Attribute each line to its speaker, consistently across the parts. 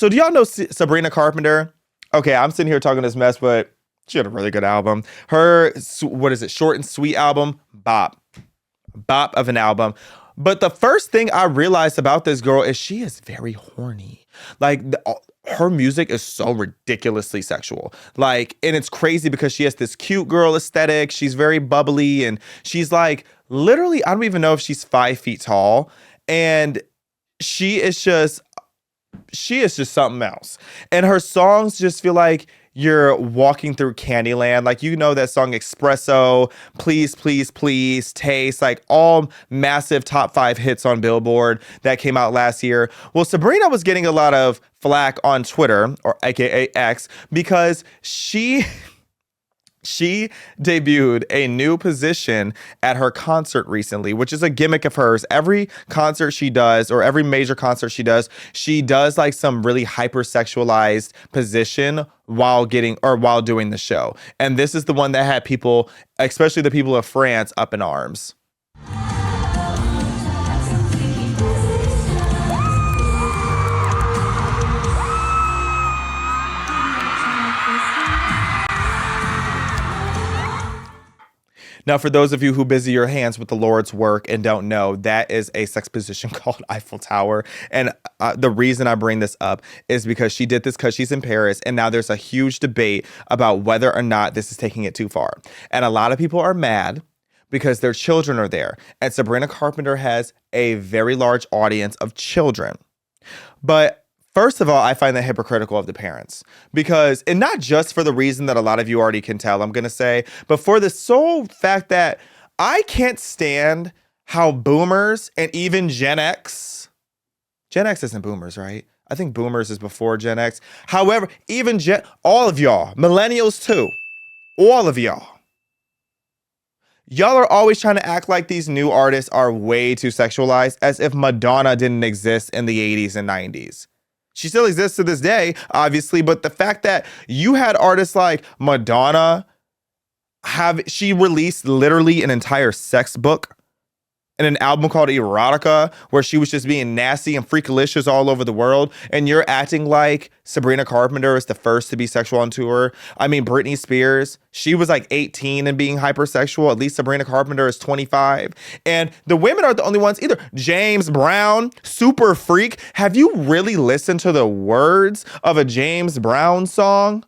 Speaker 1: So do y'all know Sabrina Carpenter? Okay, I'm sitting here talking this mess, but she had a really good album. Her, what is it, short and sweet album, bop. Bop of an album. But the first thing I realized about this girl is she is very horny. Like, her music is so ridiculously sexual. Like, and it's crazy because she has this cute girl aesthetic. She's very bubbly, and she's like, literally, I don't even know if she's 5 feet tall. And she is just something else. And her songs just feel like you're walking through Candyland. Like, you know that song Espresso, Please, Please, Please, Taste, like all massive top 5 hits on Billboard that came out last year. Well, Sabrina was getting a lot of flack on Twitter, or AKA X, because she debuted a new position at her concert recently, which is a gimmick of hers. Every concert she does, or every major concert she does like some really hypersexualized position while doing the show. And this is the one that had people, especially the people of France, up in arms. Now, for those of you who busy your hands with the Lord's work and don't know, that is a sex position called Eiffel Tower. And the reason I bring this up is because she did this because she's in Paris. And now there's a huge debate about whether or not this is taking it too far. And a lot of people are mad because their children are there. And Sabrina Carpenter has a very large audience of children. But first of all, I find that hypocritical of the parents, because, and not just for the reason that a lot of you already can tell, I'm going to say, but for the sole fact that I can't stand how boomers and even Gen X isn't boomers, right? I think boomers is before Gen X. However, even all of y'all, millennials too, all of y'all are always trying to act like these new artists are way too sexualized, as if Madonna didn't exist in the 80s and 90s. She still exists to this day, obviously, but the fact that you had artists like Madonna she released literally an entire sex book in an album called Erotica, where she was just being nasty and freakalicious all over the world, and you're acting like Sabrina Carpenter is the first to be sexual on tour. I mean, Britney Spears, she was like 18 and being hypersexual. At least Sabrina Carpenter is 25. And the women aren't the only ones either. James Brown, super freak. Have you really listened to the words of a James Brown song?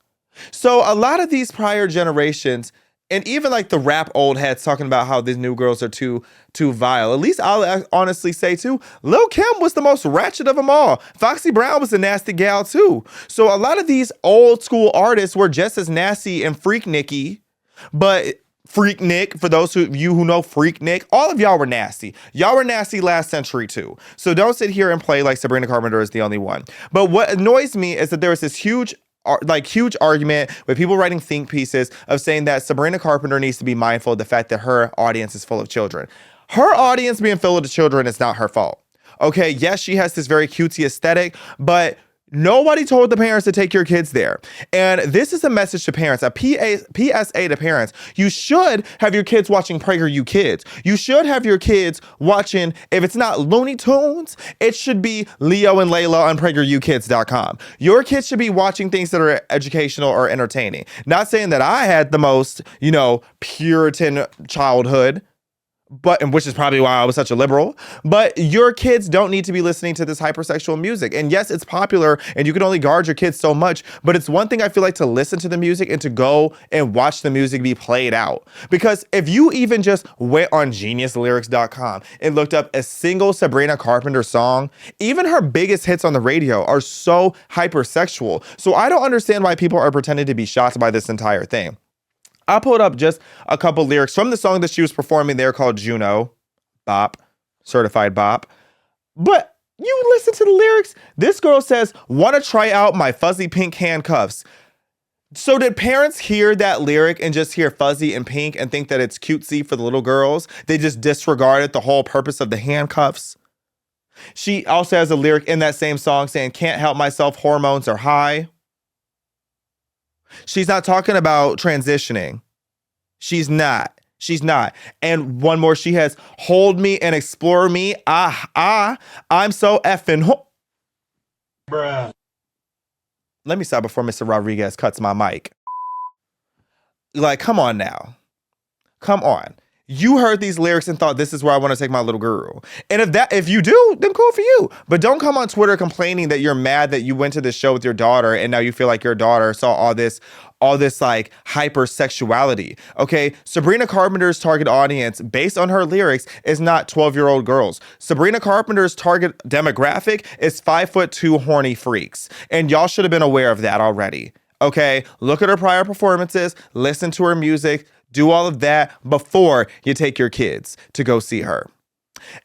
Speaker 1: So a lot of these prior generations, and even like the rap old heads talking about how these new girls are too vile. At least I'll honestly say too, Lil' Kim was the most ratchet of them all. Foxy Brown was a nasty gal too. So a lot of these old school artists were just as nasty and freaknicky, but Freak Nick, for those of you who know Freak Nick, all of y'all were nasty. Y'all were nasty last century too. So don't sit here and play like Sabrina Carpenter is the only one. But what annoys me is that there was this huge argument with people writing think pieces of saying that Sabrina Carpenter needs to be mindful of the fact that her audience is full of children. Her audience being filled with children is not her fault. Okay, yes, she has this very cutesy aesthetic, but nobody told the parents to take your kids there. And this is a message to parents, a PSA to parents. You should have your kids watching PragerU Kids. You should have your kids watching, if it's not Looney Tunes, it should be Leo and Layla on PragerUKids.com. Your kids should be watching things that are educational or entertaining. Not saying that I had the most, Puritan childhood, and which is probably why I was such a liberal, but your kids don't need to be listening to this hypersexual music. And yes, it's popular and you can only guard your kids so much, but it's one thing I feel like to listen to the music and to go and watch the music be played out. Because if you even just went on geniuslyrics.com and looked up a single Sabrina Carpenter song, even her biggest hits on the radio are so hypersexual. So I don't understand why people are pretending to be shocked by this entire thing. I pulled up just a couple lyrics from the song that she was performing there called Juno. Bop. Certified bop. But you listen to the lyrics. This girl says, "Want to try out my fuzzy pink handcuffs." So did parents hear that lyric and just hear fuzzy and pink and think that it's cutesy for the little girls? They just disregarded the whole purpose of the handcuffs. She also has a lyric in that same song saying, "Can't help myself, hormones are high." She's not talking about transitioning. She's not. And one more, she has hold me and explore me. I'm so effing. Bruh. Let me stop before Mr. Rodriguez cuts my mic. Like, come on now. Come on. You heard these lyrics and thought, this is where I want to take my little girl. And if you do, then cool for you. But don't come on Twitter complaining that you're mad that you went to this show with your daughter and now you feel like your daughter saw all this like hypersexuality. Okay, Sabrina Carpenter's target audience, based on her lyrics, is not 12-year-old girls. Sabrina Carpenter's target demographic is 5'2" horny freaks. And y'all should have been aware of that already. Okay, look at her prior performances, listen to her music, do all of that before you take your kids to go see her.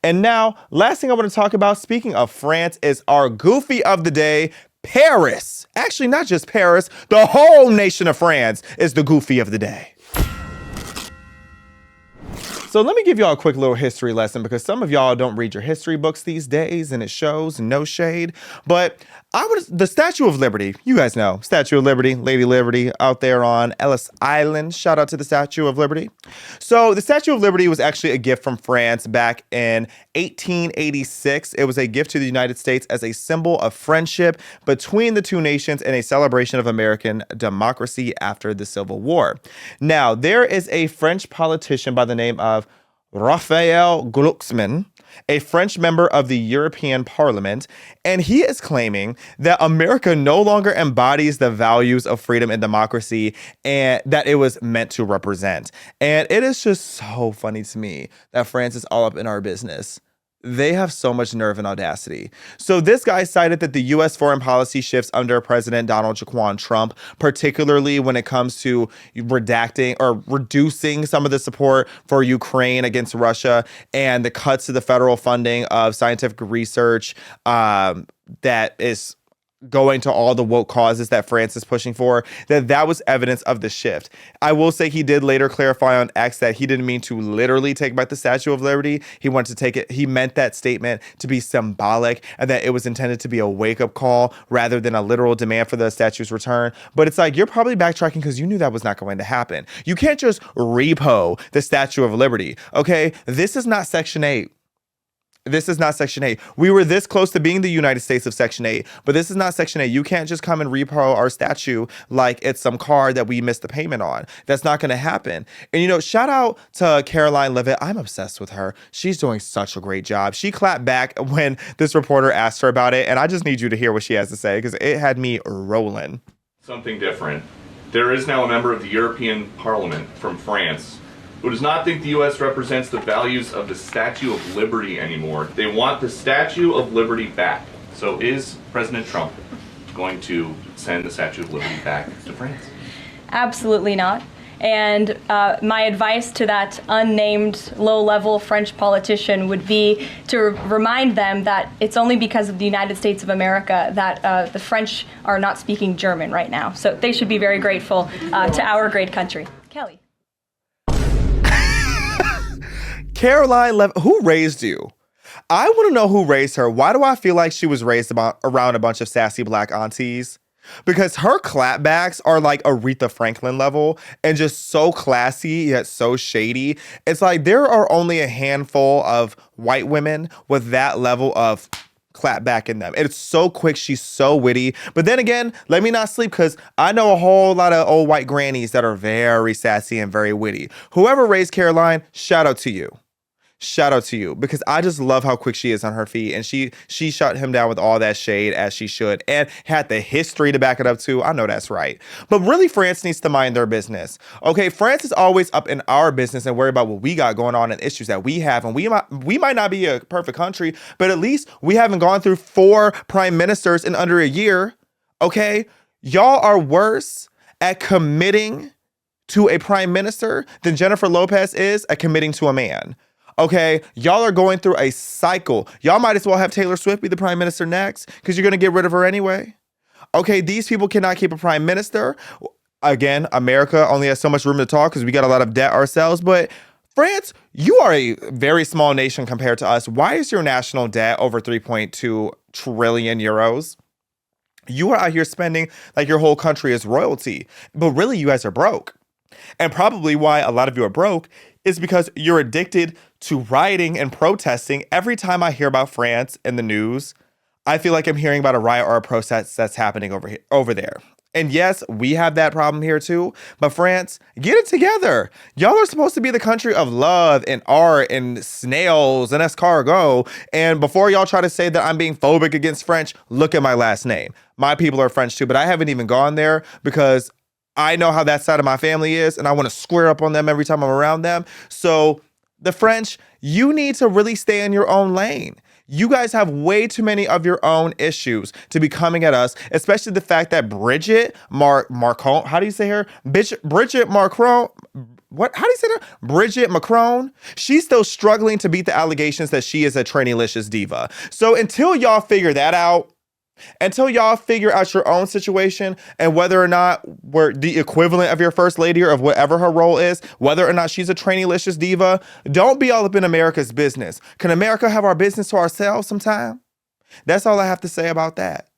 Speaker 1: And now, last thing I want to talk about, speaking of France, is our goofy of the day, Paris. Actually, not just Paris, the whole nation of France is the goofy of the day. So let me give y'all a quick little history lesson because some of y'all don't read your history books these days and it shows, no shade. But the Statue of Liberty, you guys know, Statue of Liberty, Lady Liberty out there on Ellis Island. Shout out to the Statue of Liberty. So the Statue of Liberty was actually a gift from France back in 1886. It was a gift to the United States as a symbol of friendship between the two nations and a celebration of American democracy after the Civil War. Now, there is a French politician by the name of Raphael Glucksmann, a French member of the European Parliament, and he is claiming that America no longer embodies the values of freedom and democracy and that it was meant to represent. And it is just so funny to me that France is all up in our business. They have so much nerve and audacity. So this guy cited that the U.S. foreign policy shifts under President Donald Trump, particularly when it comes to redacting or reducing some of the support for Ukraine against Russia and the cuts to the federal funding of scientific research that is going to all the woke causes that France is pushing for, that was evidence of the shift. I will say he did later clarify on X that he didn't mean to literally take back the Statue of Liberty. He wanted to take it, he meant that statement to be symbolic and that it was intended to be a wake-up call rather than a literal demand for the statue's return. But it's like, you're probably backtracking because you knew that was not going to happen. You can't just repo the Statue of Liberty, okay? This is not Section 8. This is not Section 8. We were this close to being the United States of Section 8, but this is not Section 8. You can't just come and repo our statue like it's some car that we missed the payment on. That's not going to happen. And, you know, shout out to Caroline Levitt. I'm obsessed with her. She's doing such a great job. She clapped back when this reporter asked her about it, and I just need you to hear what she has to say because it had me rolling.
Speaker 2: Something different. There is now a member of the European Parliament from France who does not think the U.S. represents the values of the Statue of Liberty anymore. They want the Statue of Liberty back. So is President Trump going to send the Statue of Liberty back to France?
Speaker 3: Absolutely not. And my advice to that unnamed low-level French politician would be to remind them that it's only because of the United States of America that the French are not speaking German right now. So they should be very grateful to our great country. Kelly.
Speaker 1: Caroline Levitt, who raised you? I want to know who raised her. Why do I feel like she was raised around a bunch of sassy black aunties? Because her clapbacks are like Aretha Franklin level and just so classy yet so shady. It's like there are only a handful of white women with that level of clapback in them. It's so quick. She's so witty. But then again, let me not sleep because I know a whole lot of old white grannies that are very sassy and very witty. Whoever raised Caroline, shout out to you. Shout out to you because I just love how quick she is on her feet and she shut him down with all that shade as she should and had the history to back it up too. I know that's right. But really, France needs to mind their business. Okay, France is always up in our business and worry about what we got going on and issues that we have. And we might not be a perfect country, but at least we haven't gone through 4 prime ministers in under a year. Okay, y'all are worse at committing to a prime minister than Jennifer Lopez is at committing to a man. Okay, y'all are going through a cycle. Y'all might as well have Taylor Swift be the prime minister next because you're going to get rid of her anyway. Okay, these people cannot keep a prime minister. Again, America only has so much room to talk because we got a lot of debt ourselves. But France, you are a very small nation compared to us. Why is your national debt over 3.2 trillion euros? You are out here spending like your whole country is royalty. But really, you guys are broke. And probably why a lot of you are broke is because you're addicted to rioting and protesting. Every time I hear about France in the news, I feel like I'm hearing about a riot or a protest that's happening over there. And yes, we have that problem here too. But France, get it together. Y'all are supposed to be the country of love and art and snails and escargot. And before y'all try to say that I'm being phobic against French, look at my last name. My people are French too, but I haven't even gone there because I know how that side of my family is, and I want to square up on them every time I'm around them. So the French, you need to really stay in your own lane. You guys have way too many of your own issues to be coming at us, especially the fact that Bridget Macron, how do you say her? Bridget Macron, what? How do you say that? Bridget Macron, she's still struggling to beat the allegations that she is a tranny-licious diva. So until y'all figure that out, until y'all figure out your own situation and whether or not we're the equivalent of your first lady or of whatever her role is, whether or not she's a tranny-licious diva, don't be all up in America's business. Can America have our business to ourselves sometime? That's all I have to say about that.